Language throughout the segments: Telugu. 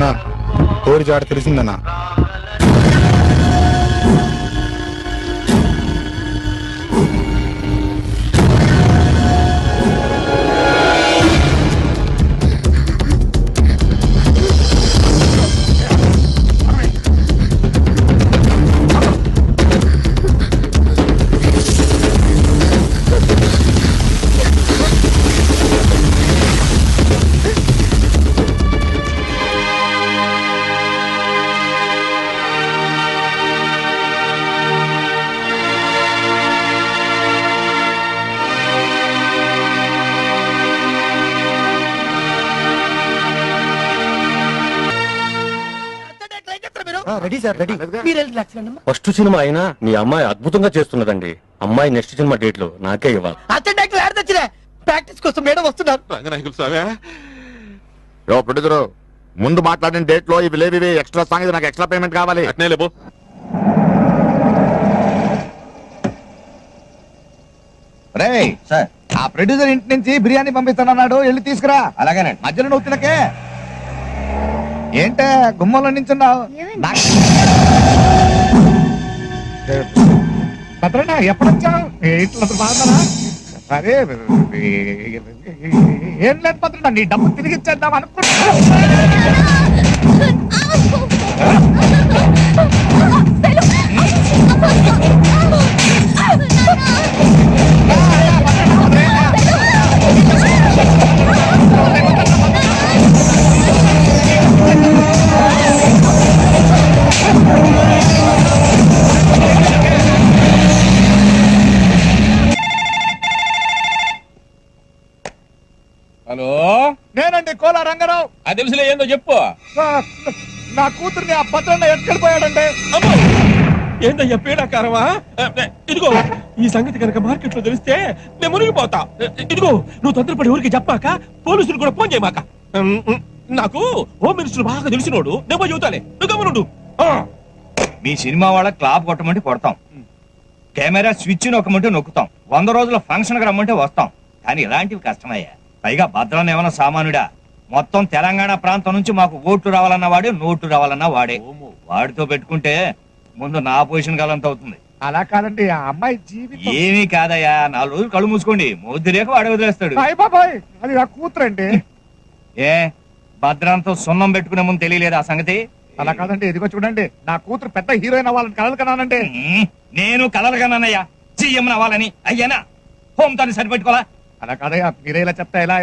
అన్నా కోరి జాడ తెలిసిందన్నా. ఫస్ట్ సినిమా అయినా మీ అమ్మాయి అద్భుతంగా చేస్తున్నదండి. అమ్మాయి నెక్స్ట్ సినిమా డేట్ లో నాకే ఇవ్వాలి. ప్రాక్టీస్ కోసం మేడం వస్తున్నారు. ప్రొడ్యూసరు ముందు మాట్లాడిన డేట్ లో ఇవి లేవి ఎక్స్ట్రా సాంగ్, నాకు ఎక్స్ట్రా పేమెంట్ కావాలి. అట్నే లేబో. రేయ్ సార్, ఆ ప్రొడ్యూసర్ ఇంటి నుంచి బిర్యానీ పంపిస్తానన్నాడు, వెళ్ళి తీసుకురా. అలాగేనండి. మధ్యలో నువ్వు తినకే. ఏంటే గుమ్మంలో నించున్నావు? భద్రనా ఎప్పుడొచ్చావు? ఇంట్లో బాగున్నారా? అరే ఏం లేదు భద్రనా, నీ డబ్బు తిరిగి ఇచ్చేద్దాం అనుకుంటా. హలో, నేనండి కోలా రంగారావు. అది తెలుసులే, ఏందో చెప్పు. నా కూతుర్ని ఆ భద్రన్న ఎత్తుకెళ్ళిపోయాడండి. ఏందయ్యా పీడాకారమా? ఇదిగో ఈ సంగతి కనుక మార్కెట్ లో తెలిస్తే నేను మునిగిపోతా. ఇదిగో నువ్వు తొందరపడి ఊరికి చెప్పాక పోలీసులు కూడా ఫోన్ చేయమాక. నాకు హోమ్ మినిస్టర్ బాగా తెలిసినోడు, నేను చెబుతాలే, నువ్వు గమనుండు. మీ సినిమా వాళ్ళ క్లాప్ కొట్టమంటే కొడతాం, కెమెరా స్విచ్ నొక్కమంటే నొక్కుతాం, 100 రోజుల ఫంక్షన్ కి రమ్మంటే వస్తాం. కానీ ఇలాంటివి కష్టమయ్యా. పైగా భద్రాన్ని ఏమన్నా సామానుడా? మొత్తం తెలంగాణ ప్రాంతం నుంచి మాకు ఓట్లు రావాలన్నా వాడే, నోట్లు రావాలన్నా వాడే. వాడితో పెట్టుకుంటే ముందు నా పొజిషన్ కాలంత అవుతుంది. అలా కాదండి, ఆ అమ్మాయి జీవితం ఏమీ కాదయ్యా. 4 రోజులు కళ్ళు మూసుకోండి, మోద్దిరేక వాడే వదిలేస్తాడు. అది నా కూతురండి. ఏ భద్రంతో సున్నం పెట్టుకునే ముందు తెలియలేదు ఆ సంగతి? అలా కాదండి, ఇదిగో చూడండి, నా కూతురు పెద్ద హీరోయిన్ అవ్వాలని కలలు కన్నానంటే. నేను కలలు కన్నానయ్యా, సీఎం అవ్వాలని. అయ్యానా హోమ్ తాన్ని సరిపెట్టుకోవాలా? అలా కాదయ్యా, మీరే ఇలా చెప్తా ఎలా?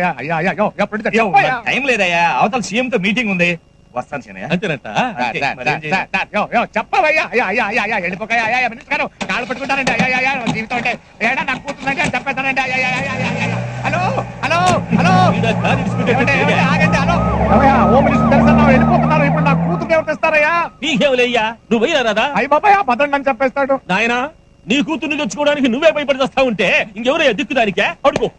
టైం లేదయ్యా, అవతల సీఎం తో మీటింగ్ ఉంది, వస్తాను శనయ్య. అంతేనట చెప్పవయ్యా. వెళ్ళిపోయా కాళ్ళు పట్టుకుంటానండి. జీవితం అంటే ఏడా నాకు కూతుందంటే అని చెప్పేస్తానండి. హలో హలో హలో ఆగండి. హలో హోమ్ మినిస్టర్ తెలుసా, వెళ్ళిపోతున్నారు. ఇప్పుడు నా కూతురు ఎవరు తెస్తారయ్యా? నీకేమయ్యా, నువ్వు పోయినా రాదా? అయ్యి బాబాయ్, భద్రండి అని చెప్పేస్తాడు. నాయనా, నీ కూతుర్ని తెచ్చుకోవడానికి నువ్వే భయపడి వస్తా ఉంటే ఇంకెవరయ్యా దిక్కుదానికే? అడుగు.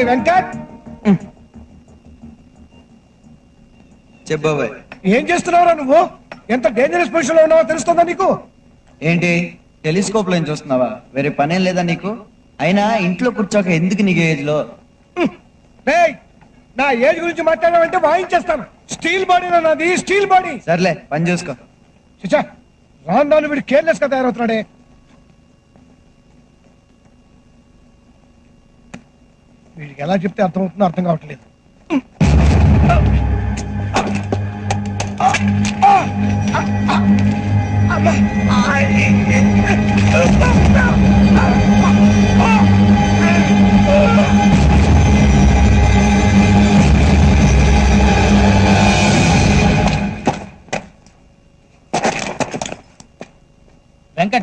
వెంకట్, చెప్పబాయ్, ఏం చేస్తున్నావురా నువ్వు? ఎంత డేంజరస్ పొజిషన్ లో ఉన్నావో తెలుస్తుందా నీకు? ఏంటి టెలిస్కోప్ లో చూస్తున్నావా? వేరే పనేం లేదా నీకు? అయినా ఇంట్లో కూర్చోక ఎందుకు నీకు ఏజ్ లో? నా ఏజ్ గురించి మాట్లాడాలంటే వాయించేస్తాను. స్టీల్ బాడీ నాది, స్టీల్ బాడీ. సర్లే, పని చూసుకో. చిచ్చా, రాను వీడు కేర్లెస్ గా తయారవుతున్నాడే. వీడికి ఎలా చెప్తే అర్థమవుతుందో అర్థం కావట్లేదు.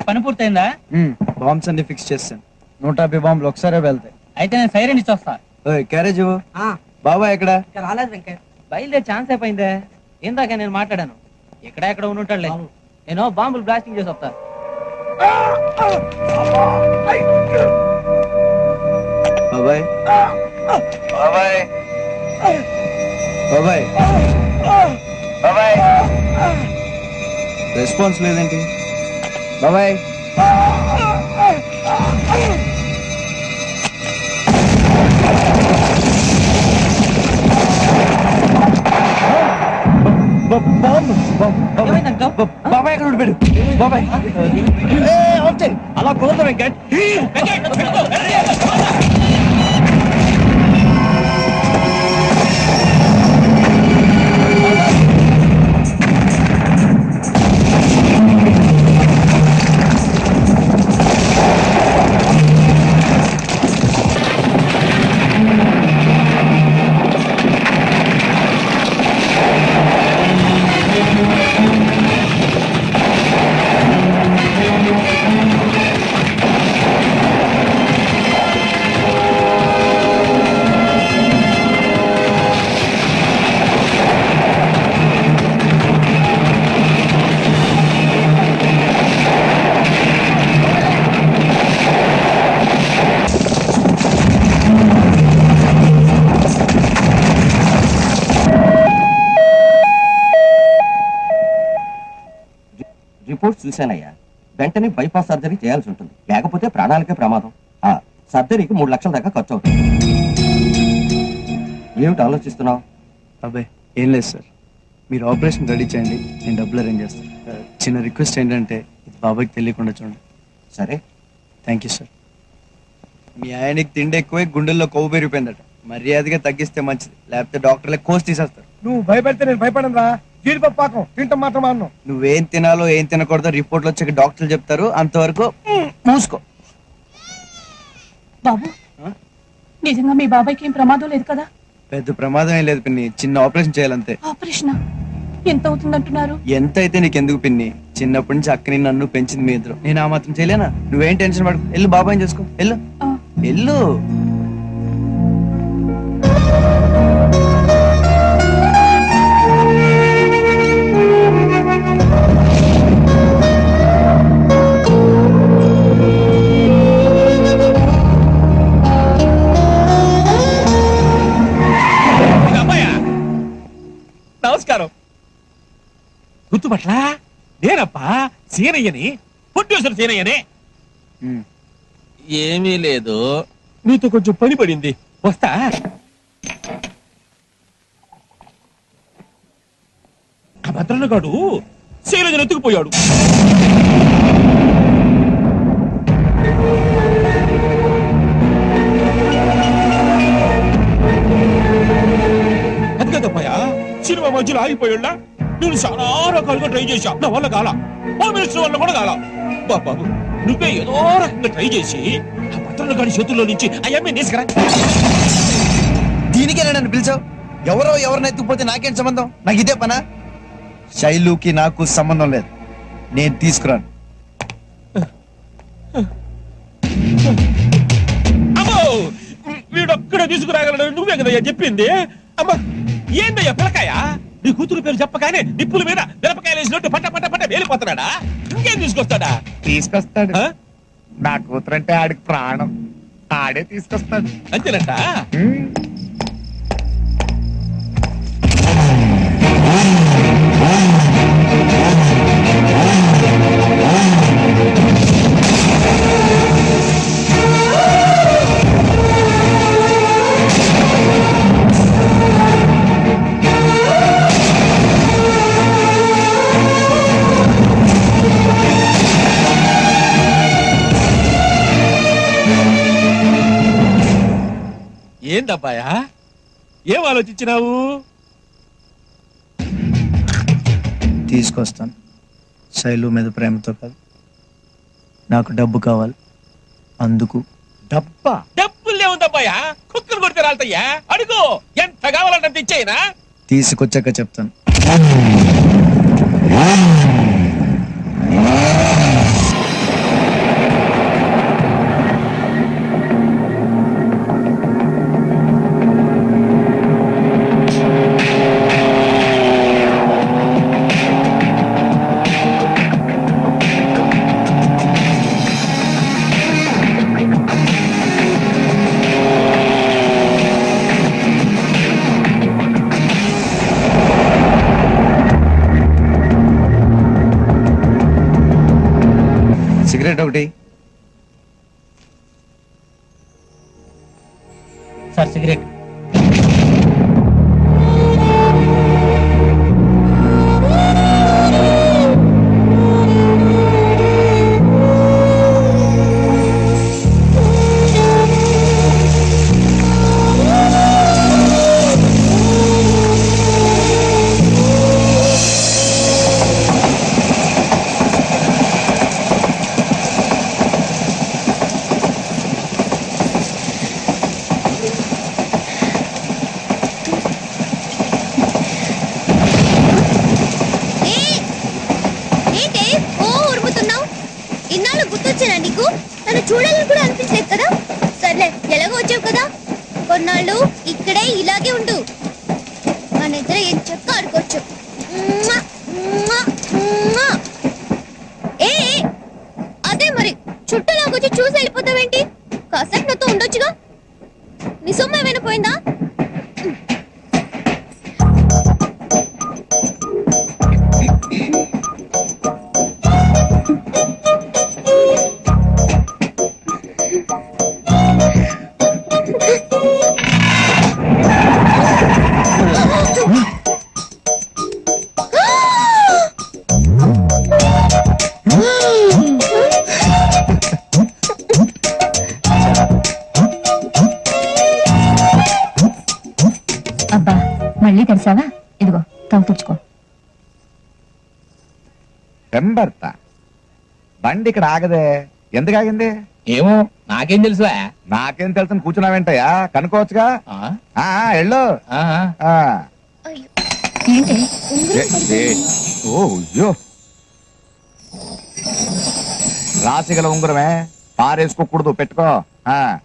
పని పూర్తయిందా? బాంబ్స్ అన్ని ఫిక్స్ చేస్తాను. 150 బాంబులు ఒకసారి వెళ్తాయి. అయితే నేను సైరన్ ఇచ్చి వస్తా. క్యారేజ్ బాబా ఎక్కడ? రాలేదు వెంకట్, బయలుదేరి ఛాన్స్ అయిపోయిందే. ఇందాక నేను మాట్లాడాను, ఎక్కడ ఉండుంటాడులే. నేను బాంబులు బ్లాస్టింగ్ చేసి వస్తా. బాబాయ్ బాబాయ్ బాబాయ్ బాబాయ్ రెస్పాన్స్ లేదేంటి బాబాయ్? బాబాయ్ ఎక్కడ ఉండిపోయాడు? బాబాయ్ అలా కుదరదు వెంకట్. రిపోర్ట్ చూశానయ్యా. వెంటనే బైపాస్ సర్జరీ చేయాల్సి ఉంటుంది, లేకపోతే ప్రాణాలకే ప్రమాదం. సర్జరీకి 3 లక్షల దాకా ఖర్చు అవుతుంది. ఏమిటి ఆలోచిస్తున్నావు? అబ్బాయి ఏం లేదు సార్, మీరు ఆపరేషన్ రెడీ చేయండి, నేను డబ్బులు అరేంజ్ చేస్తాను. చిన్న రిక్వెస్ట్ ఏంటంటే ఇది బాబాయ్కి తెలియకుండా చూడండి. సరే. Thank you sir. మీ ఆయనకి తిండి ఎక్కువై గుండెల్లో కొవ్వు పెరిగిపోయిందట, మర్యాదగా తగ్గిస్తే మంచిది, లేకపోతే డాక్టర్లే కోసి తీసేస్తారు. నువ్వు భయపెడితే నేను భయపడను రా. జీడిపప్పు పాకం తింటాం మాత్రం అన్ను. నువ్వేం తినాలో ఏం తినకూడదో రిపోర్ట్లు వచ్చాక డాక్టర్లు చెప్తారు, అంతవరకు మూసుకో. బాబు, నిజంగా మీ బాబాయ్కి ఏం ప్రమాదం లేదు కదా? పెద్ద ప్రమాదం ఏం లేదు పిన్ని, చిన్న ఆపరేషన్ చేయాలంతే. ఆపరేషన్ ఎంత అవుతుందంటున్నారు? ఎంత అయితే నీకెందుకు పిన్ని, చిన్నప్పటి నుంచి అక్కని నన్ను పెంచింది మీ ఇద్దరు, నేను ఆ మాత్రం చేయలేనా? నువ్వేం టెన్షన్ పడకు, వెళ్ళు బాబాయ్ చేసుకో, వెళ్ళు వెళ్ళు. నమస్కారం. గుర్తుపట్లా? నేనప్పా సీనయ్యని, ప్రొడ్యూసర్ సీనయ్యని. ఏమీ లేదు, నీతో కొంచెం పని పడింది, వస్తా. ఆ భద్రన్నగాడు శైలజను ఎత్తుకుపోయాడు. అది కదప్పయా, సినిమా మధ్యలో ఆగిపోయాడా? నేను చాలా రకాలుగా ట్రై చేశా, నా వల్ల కాల. హోమ్ మినిస్టర్ వల్ల కూడా కాల. బాబు, నువ్వే ఏదో రకంగా ట్రై చేసి ఆ భద్రన్న గారి చేతుల్లో నుంచి ఆ అమ్మాయిని తీసుకురా. దీనికే నన్ను పిలిచావు? ఎవరిని ఎత్తుకుపోతే నాకేం సంబంధం? నాకు ఇదే పనా? శైలుకి నాకు సంబంధం లేదు, నేను తీసుకురాను. అమ్మో, వీడొక్కడే తీసుకురాగలడు, నువ్వే కదయ్యా చెప్పింది. అమ్మా, ఏందయ్యా పిల్లకాయ? నీ కూతురు పేరు చెప్పగానే నిప్పుల మీద మిరపకాయలు వేసినట్టు పట్ట పట్ట పట్ట వేలిపోతున్నాడా? ఇంకేం తీసుకొస్తాడా? తీసుకొస్తాడు. నా కూతురు అంటే ఆడికి ప్రాణం, ఆడే తీసుకొస్తాడు. అంతేనట. ఏందబ్బాయా, ఏం ఆలోచించినావు? తీసుకొస్తాను, శైలు మీద ప్రేమతో కాదు, నాకు డబ్బు కావాలి, అందుకు. డబ్బా? డబ్బులు లేవుందబ్బాయా, కుక్కలు కొడితే రాలతయ్యా. అడుగు, ఎంత కావాలంటే ఇచ్చేయనా? తీసుకొచ్చాక చెప్తాను. సిగరెట్ ఒకటి. Sir cigarette. నీకు నన్ను చూడాలని కూడా అనిపించలేదు కదా. సర్లే ఎలాగో వచ్చావు కదా, కొన్నాళ్ళు ఇక్కడే ఇలాగే ఉండు. మన ఇద్దరు ఏం చెక్క ఆడుకోవచ్చు. ఏ అదే మరి చుట్టూలాగొచ్చి చూసి వెళ్ళిపోతావేంటి? కాసేపు నాతో ఉండొచ్చుగా. నీ సొమ్ము ఏమైనా పోయిందా? అబ్బా మళ్ళీ తెలిసావా? ఇదిగో తల తుడుచుకో. పెంబర్త బండి ఇక్కడ ఆగదే, ఎందుకు ఆగింది? ఏమో నాకేం తెలుసు. నాకేం తెలుసు కూర్చున్నావేంటయ్యా, కనుక్కోవచ్చుగా. వెళ్ళు. ఏంటి ఓయ్యో, రాసిగల ఉంగరమే, పారేసుకోకూడదు, పెట్టుకో.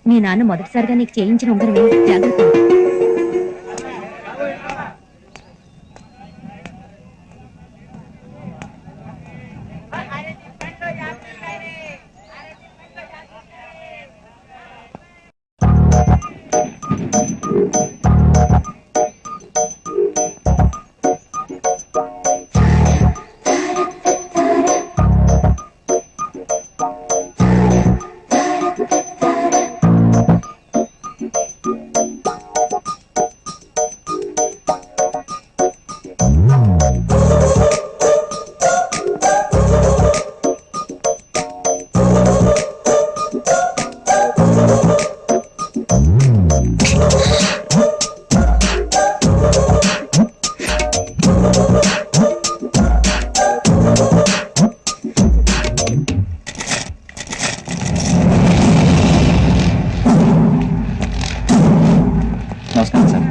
మీ నాన్న మొదటిసారిగా నీకు చేయించిన ఉంగరమే, జాగ్రత్త.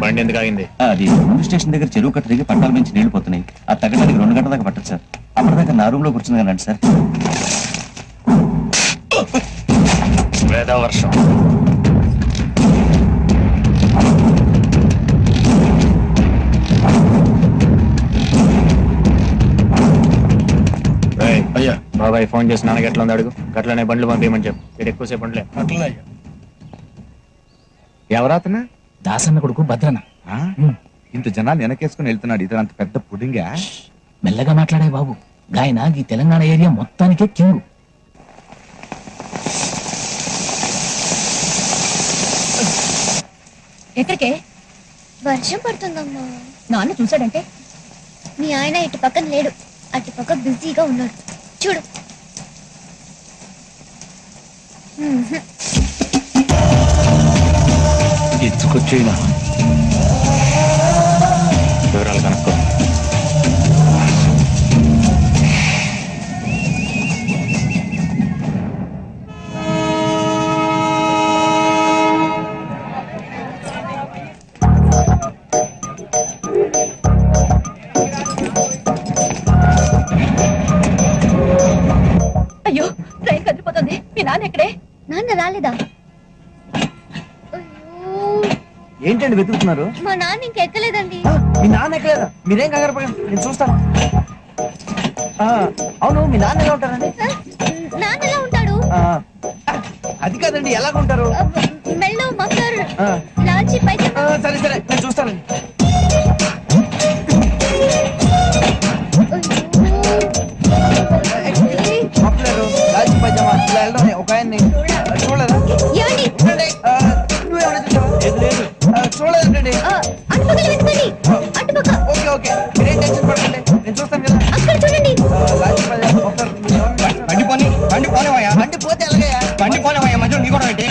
బండి ఎందుకు ఆగింది? అది ముందు స్టేషన్ దగ్గర చెరువు కట్ట దిగి పట్టాల నుంచి నీళ్లు పోతున్నాయి. ఆ తగ్గడానికి 2 గంటల దాకా పట్టదు సార్. అప్పటిదాకా నా రూమ్ లో కూర్చుంది కదండి సార్. వర్షం అయ్యా బాబాయ్ ఫోన్ చేసి నాన్నకి ఎట్లా ఉంది అడుగు. గట్లనే బండ్లు పంపించమని చెప్పు. ఇక్కడ ఎక్కువసేపు బండ్లే. ఎవరాతన? దాసన్న కొడుకు భద్రన్న. ఇంత జనాలు వెనకేసుకుని వెళ్తున్నాడు, ఇతను అంత పెద్ద పుడింగా. మెల్లగా మాట్లాడే బాబు, గాయన ఈ తెలంగాణ ఏరియా మొత్తానికే కింగు. ఎక్కడికే? వర్షం పడుతుందమ్మా. నాన్న చూసాడంటే? మీ ఆయన ఇటు పక్కన లేడు, అటు పక్క బిజీగా ఉన్నాడు. చూడు. ఎత్తుకొచ్చేనా వివరాలు కనుక్కో. అయ్యో ట్రైన్ కదిలిపోతుంది. మీ నాన్న ఎక్కడే? నాన్న రాలేదా? ఏంటండి వెతుకుతున్నారు? మా నాన్న ఇంకెక్కలేదండి. మీ నాన్న ఎక్కలేదా? మీరేం కంగారు పడండి, నేను చూస్తాను. అవును, మీ నాన్న ఎలా ఉంటారండి? నాన్న ఎలా ఉంటాడు? అది కాదండి, ఎలాగ ఉంటారు? మెల్లో మఫ్లర్, లాల్చి పైజమా. సరే సరే, నేను చూస్తానండి. మఫ్లర్, లాల్చి పైజమా. ఓకే ఓకే మీరేం టెన్షన్ పడకండి, నేను చూస్తాను కదా. అక్కడ చూడండి. బండి పోనివయ్యా, బండి పోతే ఎలాగయ్యా? బండి పోనివయ్యా, మధ్యలో నీ కూడా పెట్టి.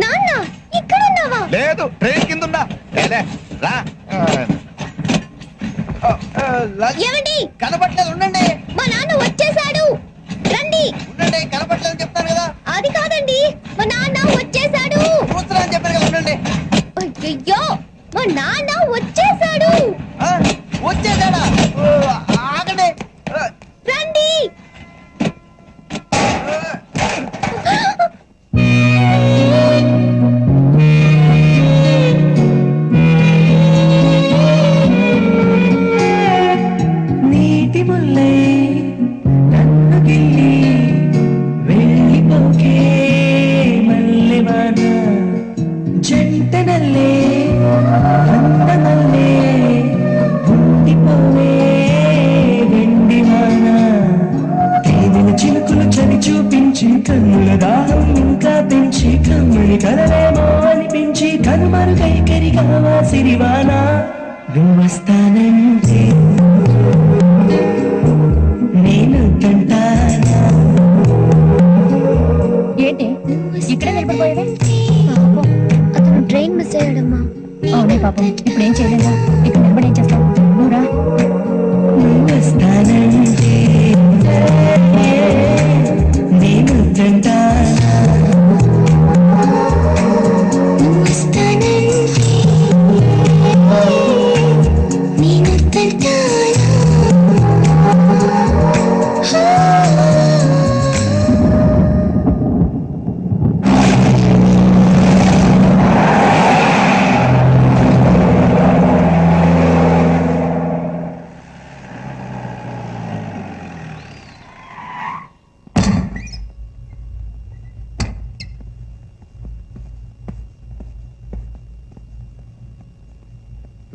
నాన్న ఇక్కడ ఉన్నావా? లేదు, ట్రైన్ కింద ఉన్నా. రా. ఏమండి? కనపట్లేదు, ఉండండి మా నాన్న వచ్చేసాడు, రండి. ఉండండి, కనపట్లేదు చెప్తాను కదా. అది కాదండి, మా నాన్న వచ్చేసాడు. చూస్తున్నా అని చెప్పాను కదా, ఉండండి. అయ్యయ్యో, మా నాన్న వచ్చేసాడు. ఆ, వచ్చేసాడా? ఓ, ఆగండి. రండి. నీటి ముల్లై నన్ను గిల్లి వెళ్ళిపోకే మల్లెవాన జంటనల్లే అందమల్లే ఉండిపోవే వెండివాన తేనెల చిలుకులు చలి చూపించి కన్నుల దాహం ఇంకా పెంచి కమ్మని కలవేమో అనిపించి కనుమరుగై కరిగావా సిరివాన నువ్వస్తానంటే నేను కంటానా. ఏంటి ఇక్కడే నిలబడిపోయావే? పాపం, అతను ట్రైన్ మిస్ అయ్యాడమ్మా. అవునే పాపం, ఇప్పుడు ఏం చేయలేదా? ఇక్కడ నిలబడి ఏం చేస్తావు? నువ్వు రా. నువ్వస్తానంటే నేను కంటానా.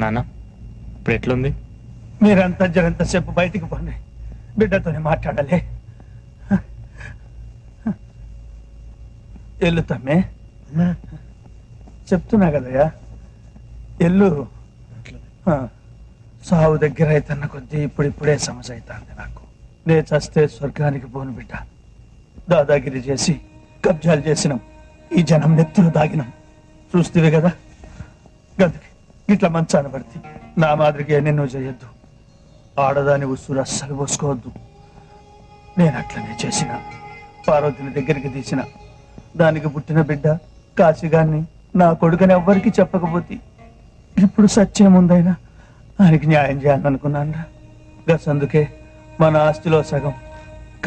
నాన్న ఇప్పుడు ఎట్లుంది? మీరంతా జరంతసేపు బయటికి పోండి, బిడ్డతోనే మాట్లాడాలి. ఎల్లు తమ్మే, చెప్తున్నా కదయ్యా, ఎల్లు. సావు దగ్గర అయితన్న కొద్దీ ఇప్పుడిప్పుడే సమస్య అవుతుంది నాకు. నే చస్తే స్వర్గానికి పోను బిడ్డ. దాదాగిరి చేసి కబ్జాలు చేసినాం, ఈ జనం నెత్తులు దాగినాం. చూస్తేవి కదా, గదికి ఇట్లా మంచాన పడితే నా మాదిరిగా ఎన్నెన్నో చేయొద్దు. ఆడదాని ఉసురు అస్సలు పోసుకోవద్దు. నేను అట్లనే చేసిన. పార్వతిని దగ్గరికి తీసిన. దానికి పుట్టిన బిడ్డ కాశీగాన్ని నా కొడుకని ఎవ్వరికి చెప్పకపోతే ఇప్పుడు సత్యముందైనా ఆయనకి న్యాయం చేయాలనుకున్నాను. గసందుకే మన ఆస్తిలో సగం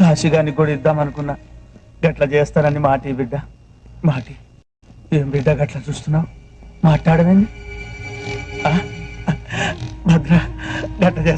కాశీగాన్ని కూడా ఇద్దామనుకున్నా. గట్ల చేస్తానని మాటి బిడ్డ, మాటి. ఏం బిడ్డ గట్ల చూస్తున్నావు? మాట్లాడమేంది? భద్ర గట్ల చేస్తా.